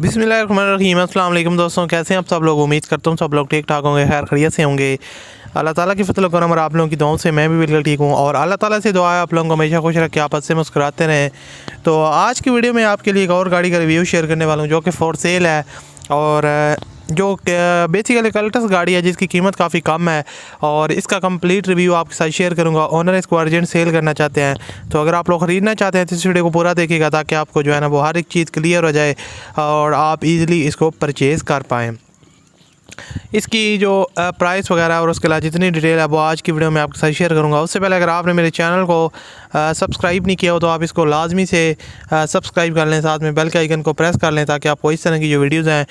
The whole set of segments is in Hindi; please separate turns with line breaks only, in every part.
बिस्मिल्लाहिर्रहमानिर्रहीम। अस्सलाम वालेकुम दोस्तों, कैसे हैं आप सब लोग। उम्मीद करता हूँ सब लोग ठीक ठाक होंगे, खैर खैरियत से होंगे। अल्लाह ताला की फजल करम और आप लोगों की दुआओं से मैं भी बिल्कुल ठीक हूँ और अल्लाह ताला से दुआ है आप लोगों को हमेशा खुश रखे, आपस से मुस्कुराते रहें। तो आज की वीडियो में आपके लिए एक और गाड़ी का रिव्यू शेयर करने वाला हूँ जो कि फॉर सेल है और जो बेसिकली कल्टस गाड़ी है जिसकी कीमत काफ़ी कम है और इसका कंप्लीट रिव्यू आपके साथ शेयर करूंगा। ओनर इसको अर्जेंट सेल करना चाहते हैं, तो अगर आप लोग ख़रीदना चाहते हैं तो इस वीडियो को पूरा देखिएगा ताकि आपको जो है ना वो हर एक चीज़ क्लियर हो जाए और आप इजीली इसको परचेज़ कर पाएँ। इसकी जो प्राइस वगैरह और उसके अलावा जितनी डिटेल है वो आज की वीडियो में आपके साथ शेयर करूंगा। उससे पहले अगर आपने मेरे चैनल को सब्सक्राइब नहीं किया हो तो आप इसको लाजमी से सब्सक्राइब कर लें, साथ में बेल के आइकन को प्रेस कर लें ताकि आपको इस तरह की जो वीडियोज़ हैं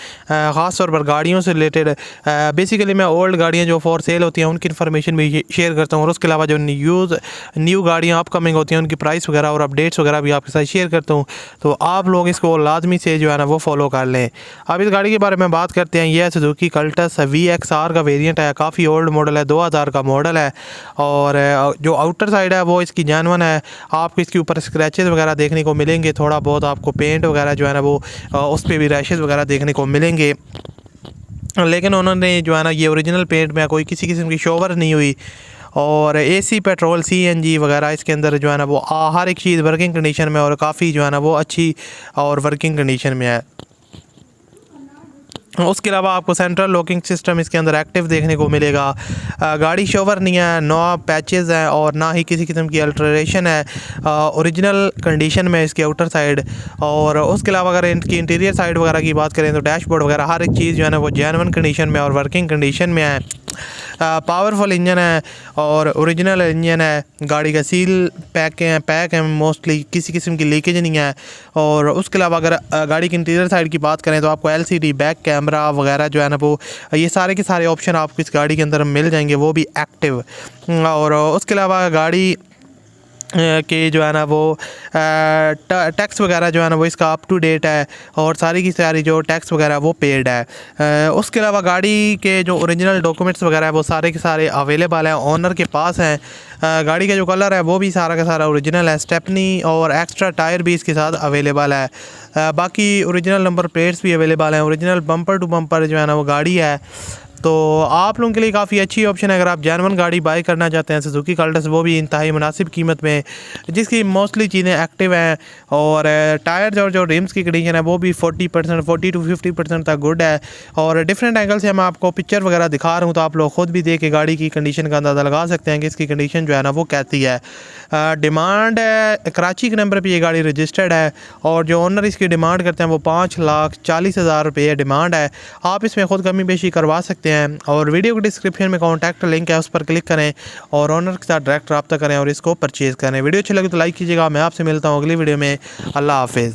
ख़ास तौर पर गाड़ियों से रिलेटेड, बेसिकली मैं ओल्ड गाड़ियाँ जो फॉर सेल होती हैं उनकी इन्फॉर्मेशन भी शेयर करता हूँ और उसके अलावा जो न्यू गाड़ियाँ अपकमिंग होती हैं उनकी प्राइस वगैरह और अपडेट्स वगैरह भी आपके साथ शेयर करता हूँ। तो आप लोग इसको लाजमी से जो है ना वो फॉलो कर लें। अब इस गाड़ी के बारे में बात करते हैं। यह है सुजुकी कल्टस VXR का वेरिएंट है, काफ़ी ओल्ड मॉडल है, 2000 का मॉडल है और जो आउटर साइड है वो इसकी जेन्युइन है। आपको इसके ऊपर स्क्रैचेस वगैरह देखने को मिलेंगे, थोड़ा बहुत आपको पेंट वगैरह जो है ना वो उस पर भी रैशेस वगैरह देखने को मिलेंगे, लेकिन उन्होंने जो है ना ये ओरिजिनल पेंट में कोई किसी किस्म की शोवर नहीं हुई और AC पेट्रोल CNG वगैरह इसके अंदर जो है ना वो हर एक चीज़ वर्किंग कंडीशन में और काफ़ी जो है ना वो अच्छी और वर्किंग कंडीशन में है। उसके अलावा आपको सेंट्रल लॉकिंग सिस्टम इसके अंदर एक्टिव देखने को मिलेगा। गाड़ी शोवर नहीं है, नो पैचेस हैं और ना ही किसी किस्म की अल्ट्रेशन है, ओरिजिनल कंडीशन में इसकी आउटर साइड। और उसके अलावा अगर इनकी इंटीरियर साइड वगैरह की बात करें तो डैशबोर्ड वगैरह हर एक चीज़ जो है ना वो जेन्युइन कंडीशन में और वर्किंग कंडीशन में है। पावरफुल इंजन है और ओरिजिनल इंजन है। गाड़ी का सील पैक है मोस्टली, किसी किस्म की लीकेज नहीं है। और उसके अलावा अगर गाड़ी की इंटीरियर साइड की बात करें तो आपको LCD बैक कैमरा वगैरह जो है ना वो ये सारे के सारे ऑप्शन आपको इस गाड़ी के अंदर मिल जाएंगे, वो भी एक्टिव। और उसके अलावा गाड़ी कि जो है ना वो टैक्स वगैरह जो है ना वो इसका अप टू डेट है और सारी की सारी जो टैक्स वगैरह वो पेड है। उसके अलावा गाड़ी के जो ओरिजिनल डॉक्यूमेंट्स वगैरह है वो सारे के सारे अवेलेबल हैं, ओनर के पास हैं। गाड़ी का जो कलर है वो भी सारा का सारा ओरिजिनल है। स्टेपनी और एक्स्ट्रा टायर भी इसके साथ अवेलेबल है। बाकी ओरिजिनल नंबर प्लेट्स भी अवेलेबल हैं। ओरिजिनल बम्पर टू बम्पर जो है ना वो गाड़ी है। तो आप लोगों के लिए काफ़ी अच्छी ऑप्शन है अगर आप जेन्युइन गाड़ी बाई करना चाहते हैं सुजुकी कल्टस, वो भी इंतहाई मुनासिब कीमत में, जिसकी मोस्टली चीज़ें एक्टिव हैं और टायर्स और जो रिम्स की कंडीशन है वो भी 40% 40 to 50% तक गुड है। और डिफरेंट एंगल से मैं आपको पिक्चर वगैरह दिखा रहा हूँ तो आप लोग खुद भी देख के गाड़ी की कंडीशन का अंदाज़ा लगा सकते हैं कि इसकी कंडीशन जो है ना वो कैसी है। डिमांड है कराची के नंबर पर ये गाड़ी रजिस्टर्ड है और जो ओनर इसकी डिमांड करते हैं वो 5,40,000 रुपये डिमांड है। आप इसमें खुद कमी बेशी करवा सकते हैं और वीडियो के डिस्क्रिप्शन में कॉन्टैक्ट लिंक है, उस पर क्लिक करें और ओनर के साथ डायरेक्ट रब्ता करें और इसको परचेज़ करें। वीडियो अच्छी लगे तो लाइक कीजिएगा। मैं आपसे मिलता हूँ अगली वीडियो में। अल्लाह हाफिज़।